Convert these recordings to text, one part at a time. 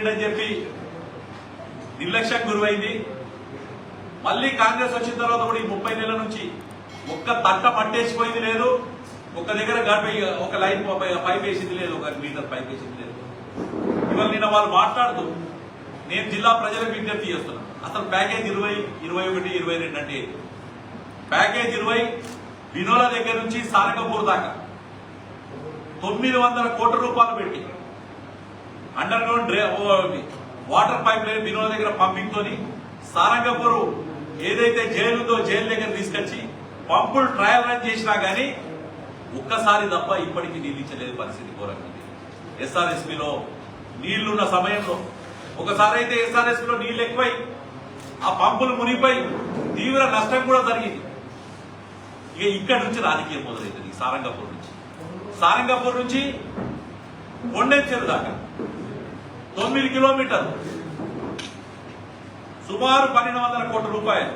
రెడ్డి అని చెప్పి నిర్లక్ష్యం గురైంది. మళ్ళీ కాంగ్రెస్ వచ్చిన తర్వాత కూడా ఈ 30 నెలల నుంచి ఒక్క తట్ట పట్టేసిపోయింది లేదు, ఒక దగ్గర ఒక లైన్ పైప్ వేసింది లేదు, ఒక మీటర్ పైప్ వేసింది లేదు. ఇవాళ నిన్న వాళ్ళు మాట్లాడుతూ నేను జిల్లా ప్రజలకు విజ్ఞప్తి చేస్తున్నా, అసలు ప్యాకేజ్ 20, 21, 22 అంటే ప్యాకేజ్ 20 వినోల దగ్గర నుంచి సారంగపూర్ దాకా 900 కోట్ల రూపాయలు పెట్టి underground water pipeline వినోల దగ్గర పంపింగ్ తోని సారంగపూర్ ఏదైతే జైలు ఉందో జైలు దగ్గర తీసుకొచ్చి పంపులు ట్రయల్ రన్ చేసినా గానీ ఒక్కసారి తప్ప ఇప్పటికీ నీళ్ళు ఇచ్చలేదు. పరిస్థితి ఘోరంగా ఉంది. ఎస్ఆర్ఎస్పీలో నీళ్లున్న సమయంలో ఒకసారి అయితే ఎస్ఆర్ఎస్పీలో నీళ్లు ఎక్కువై ఆ పంపులు మునిగిపోయి తీవ్ర నష్టం కూడా జరిగింది. ఇక ఇక్కడ నుంచి రాజకీయం మొదలవుతుంది. సారంగపూర్ నుంచి కొండెంచెరు దాకా 9 కిలోమీటర్లు, సుమారు 1200 కోట్ల రూపాయలు.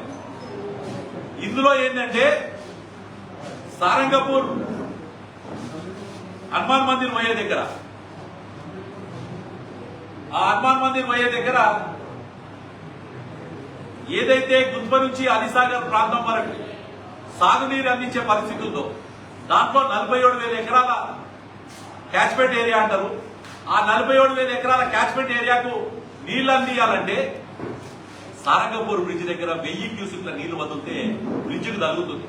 ఇందులో ఏంటంటే సారంగపూర్ హనుమాన్ మందిర్ పోయే దగ్గర, ఆ హనుమాన్ మందిర్ పోయే దగ్గర ఏదైతే గుత్ప నుంచి అలీసాగర్ ప్రాంతం వరకు సాగునీరు అందించే పరిస్థితి ఉందో దాంట్లో 47,000 ఎకరాల క్యాచ్మెంట్ ఏరియా అంటారు. ఆ 47,000 ఎకరాల క్యాచ్మెంట్ ఏరియాకు నీళ్లు అందియాలంటే సారంగపూర్ బ్రిడ్జ్ దగ్గర 1000 క్యూసెక్ల నీళ్లు వదిలితే బ్రిడ్జికి తగ్గుతుంది.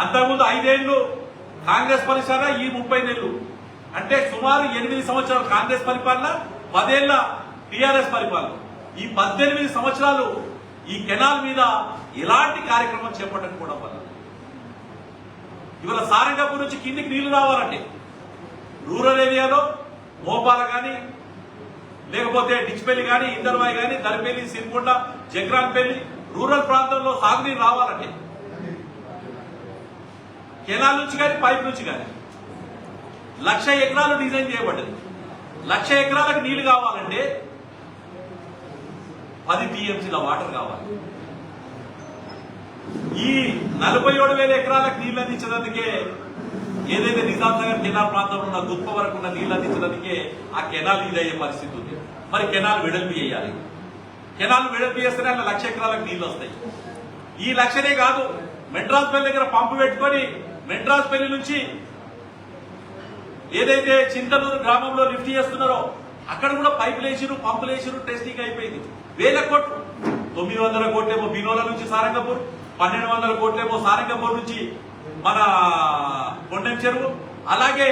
అంతకుముందు 5 ఏళ్లు కాంగ్రెస్ పరిపాలన, ఈ 30 నెలలు అంటే సుమారు 8 సంవత్సరాలు కాంగ్రెస్ పరిపాలన, 10 ఏళ్ల టీఆర్ఎస్ పరిపాలన. ఈ 18 సంవత్సరాలు ఈ కెనాల్ మీద ఎలాంటి కార్యక్రమం చేపట్టకపోవడం వల్ల ఇవాళ సారంగపూర్ నుంచి కిందికి నీళ్లు రావాలంటే రూరల్ ఏరియాలో మోపాల కానీ లేకపోతే డిచ్పల్లి కానీ ఇందర్వాయి కానీ దరిపల్లి సిరికొండ జగ్రాన్పల్లి రూరల్ ప్రాంతంలో సాగునీరు రావాలంటే కెనాల్ నుంచి కానీ పైప్ నుంచి కానీ 1,00,000 ఎకరాలు డిజైన్ చేయబడ్డది. 1,00,000 ఎకరాలకు నీళ్లు కావాలంటే 10 టీఎంసీల వాటర్ కావాలి. ఈ 47,000 ఎకరాలకు నీళ్లు అందించడానికే ఏదైతే నిజాం నగర్ కెనాల్ ప్రాంతంలో ఉన్న గుత్ప వరకు ఉన్న నీళ్లు అందించడానికే ఆ కెనాల్ ఇదయ్యే పరిస్థితి ఉంది. మరి కెనాల్ వెడల్పు చేయాలి. కెనాల్ వెడల్పు చేస్తేనే అట్లా 1,00,000 ఎకరాలకు నీళ్లు వస్తాయి. ఈ 1,00,000 కాదు, మెడ్రాస్ పల్లి దగ్గర పంపు పెట్టుకొని మెడ్రాస్ పల్లి నుంచి ఏదైతే చింతనూరు గ్రామంలో లిఫ్ట్ చేస్తున్నారో అక్కడ కూడా పైపులు వేసిరు, పంపులు వేసిరు, టెస్టింగ్ అయిపోయింది. 1000 కోట్లు, 900 కోట్లేమో బినోల నుంచి సారంగపూర్, 1200 కోట్లేమో సారంగపూర్ నుంచి మన కొండెం చెరువు, అలాగే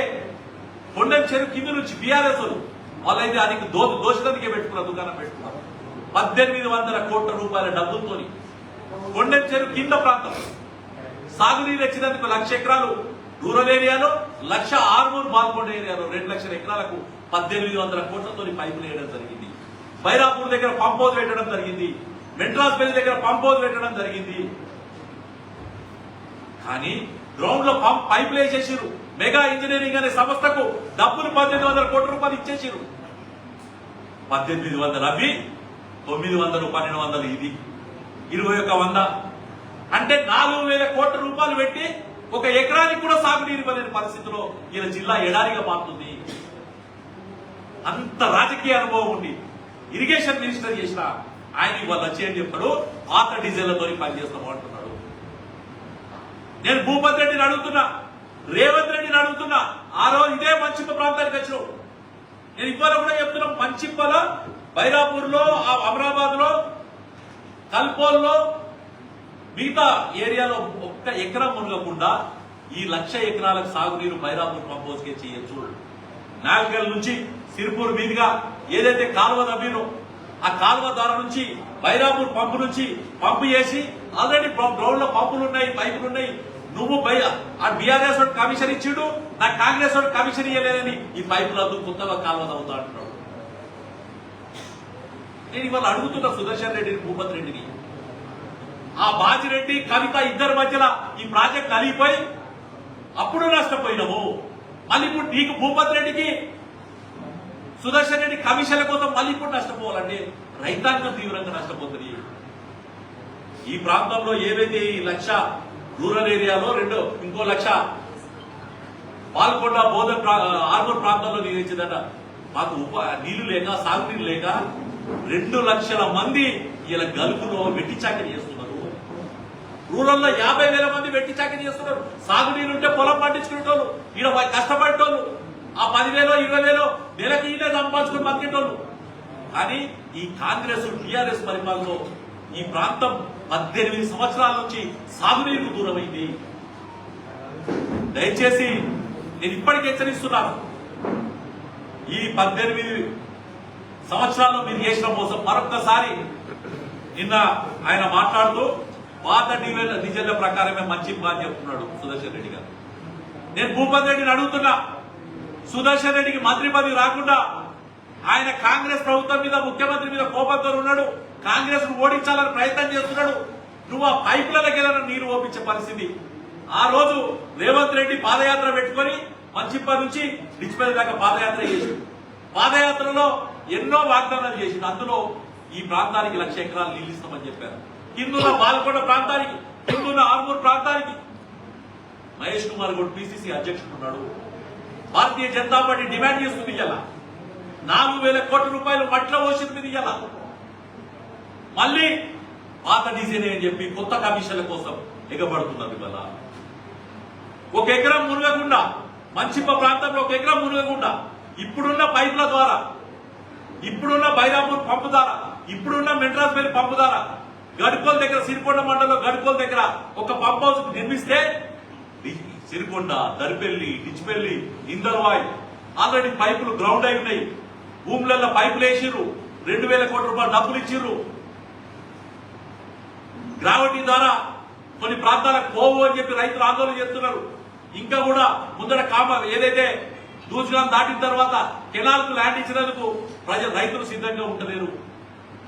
కొండెం చెరువు కింద నుంచి బీఆర్ఎస్ వాళ్ళైతే అది దోషదానికే పెట్టుకున్నారు, దుకాణం పెట్టుకున్నారు. 1800 కోట్ల రూపాయల డబ్బులతో కొండెం చెరువు కింద ప్రాంతం సాగునీరు వచ్చినందుకు 1,00,000 ఎకరాలు రూరల్ ఏరియాలో, 1,00,000 ఆర్మూర్ బాల్కొండ ఏరియాలో 2,00,000 ఎకరాలకు 1800 కోట్లతో పైపులు వేయడం జరిగింది. బైరాపూర్ దగ్గర పంప్ హౌస్ పెట్టడం జరిగింది. మెడ్రాస్ పల్లి దగ్గర పంప్ హౌస్ పెట్టడం జరిగింది. కానీ గ్రౌండ్ లో పైపులు వేసేసారు. మెగా ఇంజనీరింగ్ అనే సంస్థకు డబ్బులు 1800 కోట్ల రూపాయలు ఇచ్చేసారు. 1800 అవి 900, 1200 ఇది 2100 అంటే 4,000 కోట్ల రూపాయలు పెట్టి ఒక ఎకరానికి కూడా సాగునీరు ఇవ్వలేని పరిస్థితిలో ఇలా జిల్లా ఎడారిగా మారుతుంది. అంత రాజకీయ అనుభవం ఉండి ఇరిగేషన్ మినిస్టర్ చేసిన ఆయన ఇవాళ వచ్చేయని చెప్పాడు, పాత డీజిళ్లతో పనిచేస్తాం అంటున్నాడు. నేను భూపతి రెడ్డిని అడుగుతున్నా, రేవంత్ రెడ్డిని అడుగుతున్నా. ఆ రోజు ఇదే మంచిప్ప ప్రాంతానికి వచ్చినావు. నేను ఇవాళ కూడా చెప్తున్నాం, మంచిప్పల బైరాపూర్ లో, అమరాబాద్ లో, కల్పోల్లో, మిగతా ఏరియాలో ఒక్క ఎకరం మునగకుండా ఈ 1,00,000 ఎకరాలకు సాగునీరు బైరాపూర్ పంప్ హౌస్ కే చేయొచ్చు. నాగల్ నుంచి సిరిపూర్ మీదుగా ఏదైతే కాలువ తవ్వినో ఆ కాలువ ద్వారా నుంచి బైరాపూర్ పంపు నుంచి పంపు చేసి ఆల్రెడీ గ్రౌండ్ లో పంపులు ఉన్నాయి, పైపులు ఉన్నాయి. నువ్వు ఆ బీఆర్ఎస్ వాడు కమిషన్ ఇచ్చిండు, నాకు కాంగ్రెస్ వాడు కమిషన్ ఇవ్వలేదని ఈ పైపులు అందుకు కొత్తగా కాలువ తవ్వుతా అంటున్నాడు. నేను ఇవాళ అడుగుతున్నా సుదర్శన్ రెడ్డిని, భూపతి రెడ్డిని, ఆ బాజిరెడ్డి కవిత ఇద్దరి మధ్యలో ఈ ప్రాజెక్ట్ నలిగిపోయి అప్పుడు నష్టపోయినాము. మళ్ళీ ఇప్పుడు నీకు భూపతి రెడ్డికి సుదర్శన్ రెడ్డి కమిషన్ల కోసం మళ్ళీ ఇప్పుడు నష్టపోవాలంటే రైతాంగం తీవ్రంగా నష్టపోతుంది. ఈ ప్రాంతంలో ఏవైతే ఈ 1,00,000 రూరల్ ఏరియాలో ఇంకో 1,00,000 పాల్కొండ బోధన్ ఆర్మూర్ ప్రాంతంలో నిర్మించిందట. మాకు నీళ్లు లేక సాగునీళ్ళు లేక 2 లక్షల మంది ఇలా గల్ఫ్లో వెట్టి చాకరీ చేస్తున్నారు. రూరల్లో 50,000 మంది వెట్టి చాకరీ చేస్తున్నారు. సాగునీళ్ళు ఉంటే పొలం పండించుకునేటోళ్ళు, ఈడ కష్టపడేటోళ్ళు, ఆ 10,000 20,000 నెలకి ఈయనే సంపాదించుకుని బతికేటోళ్ళు. కానీ ఈ కాంగ్రెస్ టీఆర్ఎస్ పరిపాలనలో ఈ ప్రాంతం 18 సంవత్సరాల నుంచి సాగునీరుకు దూరమైంది. దయచేసి నేను ఇప్పటికీ హెచ్చరిస్తున్నాను, ఈ 18 సంవత్సరాల్లో మీరు చేసిన మోసం మరొక్కసారి. నిన్న ఆయన మాట్లాడుతూ పాత డిజైన్ల ప్రకారమే మంచి అని చెప్తున్నాడు సుదర్శన్ రెడ్డి గారు. నేను భూపతి రెడ్డిని అడుగుతున్నా, సుదర్శన్ రెడ్డికి మంత్రి పదవి రాకుండా ఆయన కాంగ్రెస్ ప్రభుత్వం మీద ముఖ్యమంత్రి మీద కోపంతో ఉన్నాడు, కాంగ్రెస్ ను ఓడించాలని ప్రయత్నం చేస్తున్నాడు. నువ్వు ఆ పైపులకి వెళ్ళిన నీరు ఓపించే పరిస్థితి. ఆ రోజు రేవంత్ రెడ్డి పాదయాత్ర పెట్టుకుని మంచిప్పటి నుంచి డిచ్పల్లి దాకా పాదయాత్ర చేసి పాదయాత్రలో ఎన్నో వాగ్దానాలు చేసింది. అందులో ఈ ప్రాంతానికి 1,00,000 ఎకరాలు నీళ్ళు ఇస్తామని చెప్పారు. కిందున్న బాలకొండ ప్రాంతానికి, కిందున్న ఆర్మూర్ ప్రాంతానికి. మహేష్ కుమార్ గౌడ్ పిసిసి అధ్యక్షుడు ఉన్నాడు. భారతీయ జనతా పార్టీ డిమాండ్ చేస్తుంది ఇలా 4,000 కోట్ల రూపాయలు మట్ల పోసింది మీద ఇలా మళ్ళీ పాత డిజైన్ అని చెప్పి కొత్త కమిషన్ల కోసం ఎగబడుతున్నారు. ఇవాళ 1 ఎకరం మునగకుండా, మంచిప్ప ప్రాంతంలో 1 ఎకరం మునగకుండా ఇప్పుడున్న పైపుల ద్వారా, ఇప్పుడున్న బైరాపూర్ పంపు ద్వారా, ఇప్పుడున్న మెడ్రాస్ పేరు పంపు ద్వారా గడుకోల్ దగ్గర, సిరికొండ మండలంలో గడుకోల్ దగ్గర ఒక పంప్ హౌస్ నిర్మిస్తే సిరికొండ, దరిపెల్లి, డిచ్పెల్లి, ఇందర్వాయ్ ఆల్రెడీ పైపులు గ్రౌండ్ అయి ఉన్నాయి. భూములలో పైపులు వేసిర్రు, 2,000 కోట్ల రూపాయలు డబ్బులు ఇచ్చిర్రు. గ్రావిటీ ద్వారా కొన్ని ప్రాంతాలకు పోవు అని చెప్పి రైతులు ఆందోళన చేస్తున్నారు. ఇంకా కూడా ముందర ఏదైతే దూసుగా దాటిన తర్వాత కెనాల్కు ల్యాండ్ ఇచ్చినందుకు రైతులు సిద్ధంగా ఉండలేరు.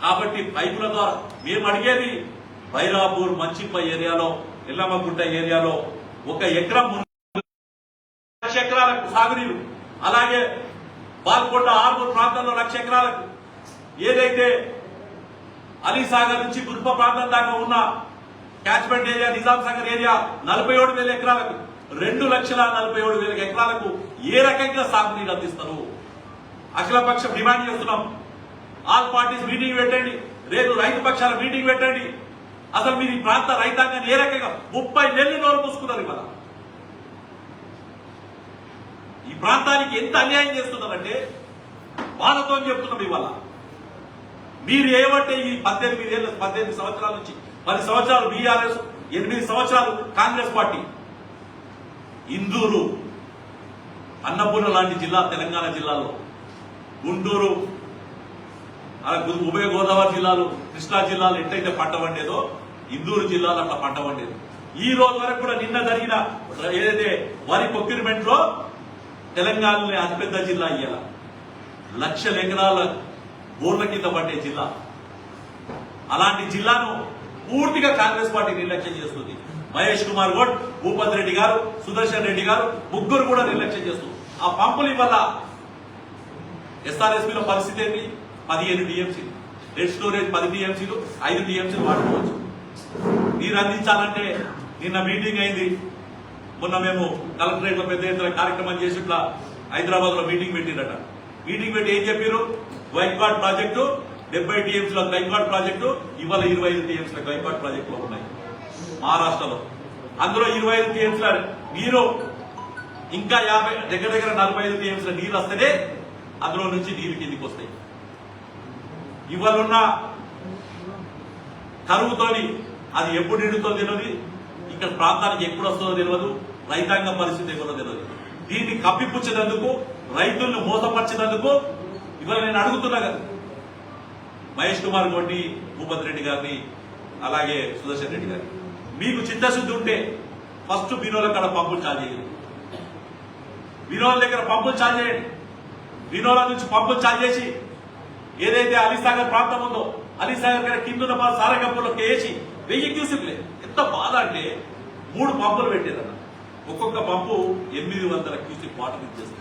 కాబట్టి పైపుల ద్వారా మేము అడిగేది బైరాపూర్, మంచిప్ప ఏరియాలో, ఎల్లమ్మగుట్ట ఏరియాలో 1 ఎకరం 1,00,000 ఎకరాలకు సాగునీరు, అలాగే బాల్కొండ ఆర్మూర్ ప్రాంతంలో 1,00,000 ఎకరాలకు, ఏదైతే అలీసాగర్ నుంచి గుర్ప ప్రాంతం దాకా ఉన్న catchment area, Nizam Sagar area 47,000 ఎకరాలకు, 2,47,000 ఎకరాలకు ఏ రకంగా సాగునీరు అందిస్తారు? అఖిలపక్షం డిమాండ్ చేస్తున్నాం. ఆల్ పార్టీస్ మీటింగ్ పెట్టండి, రేపు రైతు పక్షాల మీటింగ్ పెట్టండి. అసలు మీరు ఈ ప్రాంత రైతాంగాన్ని ఏ రకంగా 30 నెలలు నోరు మూసుకున్నారు. ఇవాళ ఈ ప్రాంతానికి ఎంత అన్యాయం చేస్తున్నారంటే బాధతో చెప్తున్నాం. ఇవాళ మీరు ఏమంటే ఈ 18 సంవత్సరాల నుంచి 10 సంవత్సరాలు బీఆర్ఎస్, 8 సంవత్సరాలు కాంగ్రెస్ పార్టీ. ఇందూరు, అన్నపూర్ణ లాంటి జిల్లా తెలంగాణ జిల్లాలో, గుంటూరు, ఉభయ గోదావరి జిల్లాలు, కృష్ణా జిల్లాలు ఎట్లయితే పంట వండేదో ఇందూరు జిల్లాలో అట్లా పంట వండేది. ఈ రోజు వరకు కూడా నిన్న జరిగిన ఏదైతే వరి ప్రొక్యూర్మెంట్ లో తెలంగాణలోనే అతిపెద్ద జిల్లా ఇయ్యాల 1,00,000 ఎకరాల బోర్ల కింద పడ్డే జిల్లా. అలాంటి జిల్లాను పూర్తిగా కాంగ్రెస్ పార్టీ నిర్లక్ష్యం చేస్తుంది. మహేష్ కుమార్ గౌడ్, భూపతి రెడ్డి గారు, సుదర్శన్ రెడ్డి గారు ముగ్గురు కూడా నిర్లక్ష్యం చేస్తుంది. ఆ పంపుల వల్ల ఎస్ఆర్ఎస్పీలో పరిస్థితి ఏంటి? 15 టీఎంసీ డెడ్ స్టోరేజ్, 10 టీఎంసీలు, 5 టీఎంసీలు వాడుకోవచ్చు. నీరు అందించాలంటే నిన్న మీటింగ్ అయింది. మొన్న మేము కలెక్టరేట్ లో పెద్ద ఎత్తున కార్యక్రమం చేసి ఇట్లా హైదరాబాద్ లో మీటింగ్ పెట్టిందట. మీటింగ్ పెట్టి ఏం చెప్పారు? గైక్వాడ్ ప్రాజెక్టు 70 టీఎంసీల గైక్వాడ్ ప్రాజెక్టు ఇవాళ 25 టీఎంసీల గైక్వాడ్ ప్రాజెక్టులో ఉన్నాయి మహారాష్ట్రలో. అందులో 25 టీఎంసీల నీరు, ఇంకా 50 దగ్గర 45 టీఎంసీల నీరు వస్తేనే అందులో నుంచి నీరు కిందికి వస్తాయి. ఇవాళ ఉన్న కరువుతోని అది ఎప్పుడు నిండుతో తెలియదు, ఇక్కడ ప్రాంతానికి ఎప్పుడు వస్తుందో తెలియదు, రైతాంగ పరిస్థితి ఎవరో తెలియదు. దీన్ని కప్పిపుచ్చినందుకు, రైతులను మోసపరిచినందుకు ఇవాళ నేను అడుగుతున్నా కదా మహేష్ కుమార్ గౌడ్ని, భూపతి రెడ్డి గారిని, అలాగే సుదర్శన్ రెడ్డి గారిని, మీకు చిత్తశుద్ధి ఉంటే ఫస్ట్ వినోల కాడ పంపులు చార్జ్ చేయండి. వినోల దగ్గర పంపులు చార్జ్ చేయండి. వినోల నుంచి పంపులు చార్జ్ చేసి ఏదైతే అలీసాగర్ ప్రాంతం ఉందో అలీసాగర్ కింద సారగంపలో వేసి 1000 క్యూసెక్లే. ఎంత బాధ అంటే 3 పంపులు పెట్టేదన్న, ఒక్కొక్క పంపు 800 క్యూసెక్ వాటర్ ఇచ్చేస్తుంది.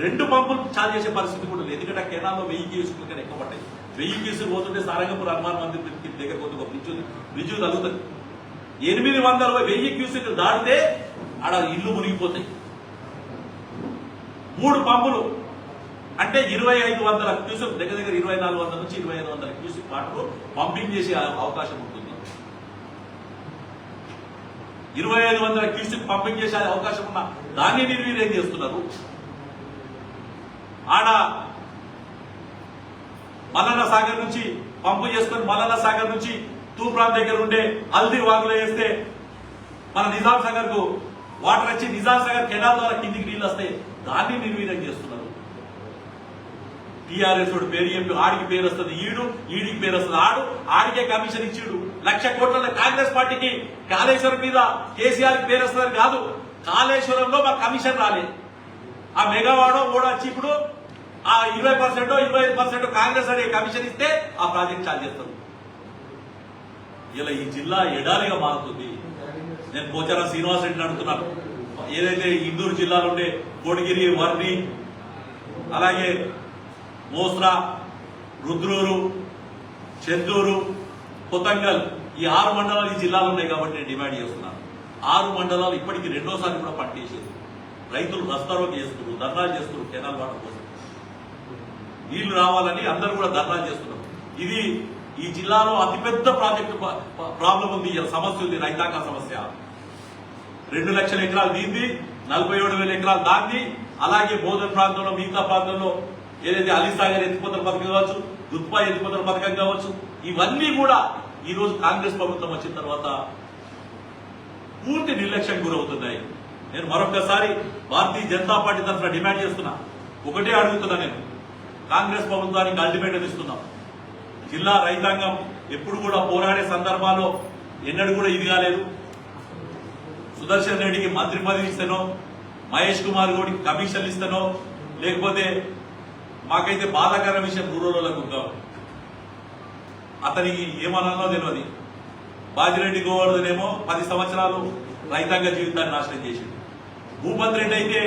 2 పంపులు చార్జ్ చేసే పరిస్థితి కూడా లేదు. ఎందుకంటే కెనాల్లో 1000 క్యూసెక్లు కన్నా ఎక్కువ పడ్డాయి. 1000 క్యూసెక్ పోతుంటే సారంగపూర్ హనుమాన్ మందిర్ దగ్గర కొద్దిగా బ్రిడ్జ్ తగ్గుతుంది. 1000 క్యూసెక్లు దాటితే ఆడ ఇల్లు మునిగిపోతాయి. 3 పంపులు అంటే 2500 క్యూసెక్ దగ్గర 2400 నుంచి 2500 క్యూసెక్ వాటర్ పంపింగ్ చేసే అవకాశం ఉంటుంది. 2500 క్యూసెక్ పంపింగ్ చేసే అవకాశం ఉన్న దాన్ని నిర్వీర్యం చేస్తున్నారు. ఆడ మల్లన్న సాగర్ నుంచి పంపు చేసుకొని మల్లన్న సాగర్ నుంచి తూప్రాన్ దగ్గర ఉండే హల్దీ వాగులో వేస్తే మన నిజాం సాగర్ కు వాటర్ వచ్చి నిజాం సాగర్ కెనాల్ ద్వారా కిందికి నీళ్ళు వస్తాయి. దాన్ని నిర్వీర్యం చేస్తున్నారు. టీఆర్ఎస్ పేరు చెప్పి ఆడికి పేరు వస్తుంది, ఈడికి పేరు వస్తుంది. ఆడికే కమిషన్ ఇచ్చిడు 1,00,000 కోట్ల కాంగ్రెస్ పార్టీకి కాళేశ్వరం మీద కేసీఆర్ పేరు వస్తుంది కాదు. కాళేశ్వరంలో మా కమిషన్ రాలేదు. ఆ మెగావాడో కూడా వచ్చి ఇప్పుడు ఆ 20% 25% కాంగ్రెస్ అనే కమిషన్ ఇస్తే ఆ ప్రాజెక్ట్ చాలు చేస్తారు. ఇలా ఈ జిల్లా ఎడారిగా మారుతుంది. నేను పోచారం శ్రీనివాస్ రెడ్డిని అడుగుతున్నాను. ఏదైతే ఇందూరు జిల్లాలో ఉండే కోడిగిరి, వర్ణి, అలాగే మోస్రా, రుద్రూరు, చెందూరు, కొతంగల్ ఈ 6 మండలాలు ఈ జిల్లాలో ఉన్నాయి కాబట్టి నేను డిమాండ్ చేస్తున్నాను. 6 మండలాలు ఇప్పటికీ రెండోసారి కూడా పట్టేసేది. రైతులు రస్తారోకి చేస్తున్నారు, ధర్నాలు చేస్తున్నారు. కెనాల్ వాటర్ కోసం నీళ్లు రావాలని అందరూ కూడా ధర్నాలు చేస్తున్నారు. ఇది ఈ జిల్లాలో అతిపెద్ద ప్రాజెక్టు ప్రాబ్లం ఉంది, సమస్య ఉంది, రైతాంగ సమస్య. 2 లక్షల ఎకరాలు దీంది, 47,000 ఎకరాలు దాంది. అలాగే బోధన్ ప్రాంతంలో మిగతా ప్రాంతంలో ఏదైతే అలీసాగర్ ఎత్తిపోతల పథకం కావచ్చు, దుత్పా ఎత్తిపోతల పథకం కావచ్చు, ఇవన్నీ కూడా ఈ రోజు కాంగ్రెస్ ప్రభుత్వం వచ్చిన తర్వాత పూర్తి నిర్లక్ష్యం గురవుతున్నాయి. నేను మరొకసారి భారతీయ జనతా పార్టీ తరఫున డిమాండ్ చేస్తున్నా, ఒకటే అడుగుతున్నా. నేను కాంగ్రెస్ ప్రభుత్వానికి అల్టిమేటం ఇస్తున్నాం. జిల్లా రైతాంగం ఎప్పుడు కూడా పోరాడే సందర్భాల్లో ఎన్నడూ కూడా ఇది కాలేదు. సుదర్శన్ రెడ్డికి మంత్రి పదవి ఇస్తానో, మహేష్ కుమార్ గౌడ్కి కమిషన్లు ఇస్తానో, లేకపోతే మాకైతే బాధాకర విషయం రూరల్లకు అతనికి ఏమన్నానో తెలియదు. బాజిరెడ్డి గోవర్ధనేమో 10 సంవత్సరాలు రైతాంగ జీవితాన్ని నాశనం చేసింది. భూపత్ రెడ్డి అయితే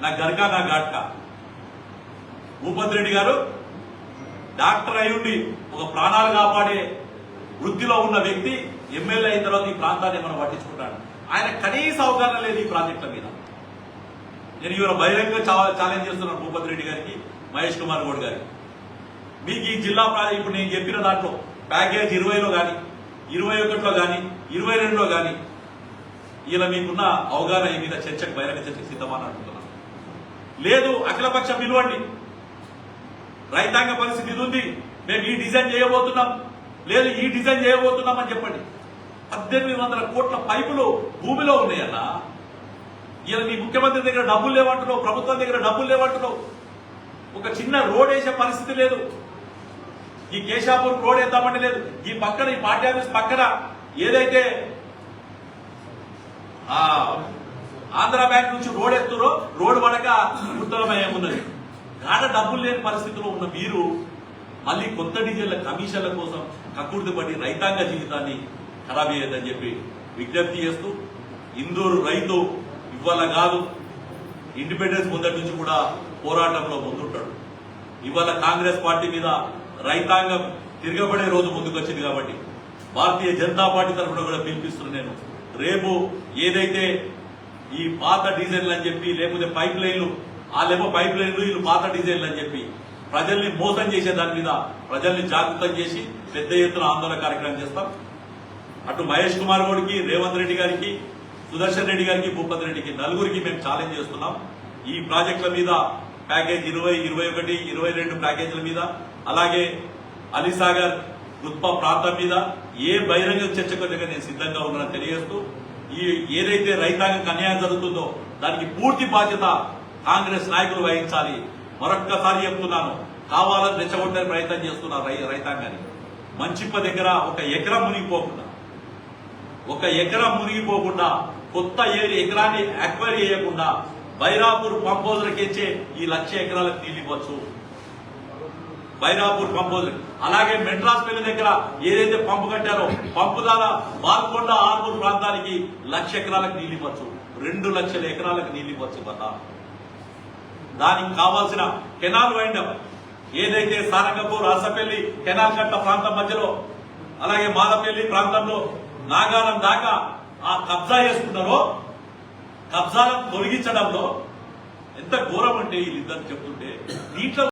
నా గర్గా నా ఘాట్కా. భూపత్ రెడ్డి గారు డాక్టర్ అయ్యుండి ఒక ప్రాణాలు కాపాడే వృత్తిలో ఉన్న వ్యక్తి ఎమ్మెల్యే అయిన తర్వాత ఈ ప్రాంతాన్ని మనం పట్టించుకుంటాడు. ఆయన కనీస అవగాహన లేదు ఈ ప్రాజెక్టుల మీద. నేను ఇవాళ బహిరంగ ఛాలెంజ్ చేస్తున్నాను భూపత్ రెడ్డి గారికి, మహేష్ కుమార్ గౌడ్ గారికి. మీకు ఈ జిల్లా ప్రాజెక్ట్ ఇప్పుడు నేను చెప్పిన దాంట్లో ప్యాకేజ్ 20లో కానీ 21లో కానీ 22లో కానీ ఇలా మీకున్న అవగాహన ఈ మీద చర్చకు బహిరంగ చర్చకు సిద్ధమని అంటున్నాను. లేదు అఖిలపక్షం పిలువండి, రైతాంగ పరిస్థితి ఇది ఉంది, మేము ఈ డిజైన్ చేయబోతున్నాం, లేదు ఈ డిజైన్ చేయబోతున్నాం అని చెప్పండి. 1800 కోట్ల పైపులు భూమిలో ఉన్నాయన్న. ఇలా నీ ముఖ్యమంత్రి దగ్గర డబ్బులు లేవంటున్నావు, ప్రభుత్వం దగ్గర డబ్బులు లేవంటున్నావు. ఒక చిన్న రోడ్ వేసే పరిస్థితి లేదు. ఈ కేశాపూర్ రోడ్ వేద్దామంటే లేదు. ఈ పక్కన ఈ పార్టీ ఆఫీస్ పక్కన ఏదైతే ఆంధ్ర బ్యాంక్ నుంచి రోడ్ ఎత్తురో రోడ్ పడక ఉత్తరమయం ఉన్నది. గాఢ డబ్బులు లేని పరిస్థితిలో ఉన్న మీరు మళ్ళీ కొత్త డీజిల్ కమిషన్ల కోసం కక్కుర్తి పడి రైతాంగ జీవితాన్ని ఖరాబ్ చేయొద్దని చెప్పి విజ్ఞప్తి చేస్తూ, ఇందూరు రైతు ఇవాళ కాదు ఇండిపెండెన్స్ ముందటి నుంచి కూడా పోరాటంలో ముందుంటాడు. ఇవాళ కాంగ్రెస్ పార్టీ మీద రైతాంగం తిరగబడే రోజు ముందుకు వచ్చింది కాబట్టి భారతీయ జనతా పార్టీ తరఫున కూడా పిలిపిస్తున్నాను. నేను రేపు ఏదైతే ఈ పాత డిజైన్లు అని చెప్పి, లేకపోతే పైప్ లైన్లు, వాళ్ళేమో పైప్ లైన్లు, వీళ్ళు పాత డిజైన్లు అని చెప్పి ప్రజల్ని మోసం చేసే దాని మీద ప్రజల్ని జాగృతం చేసి పెద్ద ఎత్తున ఆందోళన కార్యక్రమం చేస్తాం. అటు మహేష్ కుమార్ గౌడ్కి, రేవంత్ రెడ్డి గారికి, సుదర్శన్ రెడ్డి గారికి, భూపత్ రెడ్డికి నలుగురికి మేము ఛాలెంజ్ చేస్తున్నాం. ఈ ప్రాజెక్టుల మీద ప్యాకేజ్ 20, 21, 22 ప్యాకేజీల మీద, అలాగే అలీసాగర్ దుత్పా ప్రాంతం మీద ఏ బహిరంగ చర్చకు నేను సిద్ధంగా ఉన్నానని తెలియజేస్తూ, ఈ ఏదైతే రైతాంగం అన్యాయం జరుగుతుందో దానికి పూర్తి బాధ్యత కాంగ్రెస్ నాయకులు వహించాలి. మరొక్కసారి చెప్తున్నాను, కావాలని రెచ్చగొట్టే ప్రయత్నం చేస్తున్నారు రైతాంగాన్ని. మంచిప్ప దగ్గర ఒక ఎకరం మునిగిపోకుండా కొత్త ఎకరాన్ని అక్వైర్ చేయకుండా బైరాపూర్ పంప్ హౌజ్లకిచ్చే ఈ 1,00,000 ఎకరాలకు నీళ్ళు ఇవ్వచ్చు. బైరాపూర్ పంప్ హౌజ్, అలాగే మెడ్రాస్ పెళ్లి దగ్గర ఏదైతే పంపు కట్టారో పంపు ద్వారా బాల్కొండ, ఆర్మూర్ ప్రాంతానికి 1,00,000 ఎకరాలకు నీళ్ళు ఇవ్వచ్చు. 2 లక్షల ఎకరాలకు నీళ్ళు ఇవ్వచ్చు కదా. దానికి కావాల్సిన కెనాల్ వైండప్ ఏదైతే సారంగపూర్, అరసపల్లి కెనాల్ కట్ట ప్రాంతం మధ్యలో, అలాగే మాదపల్లి ప్రాంతంలో నాగారం దాకా ఆ కబ్జా చేసుకున్నారో, కబ్జాలను తొలగించడంలో ఎంత ఘోరం అంటే వీళ్ళిద్దరు చెప్తుంటే దీంట్లో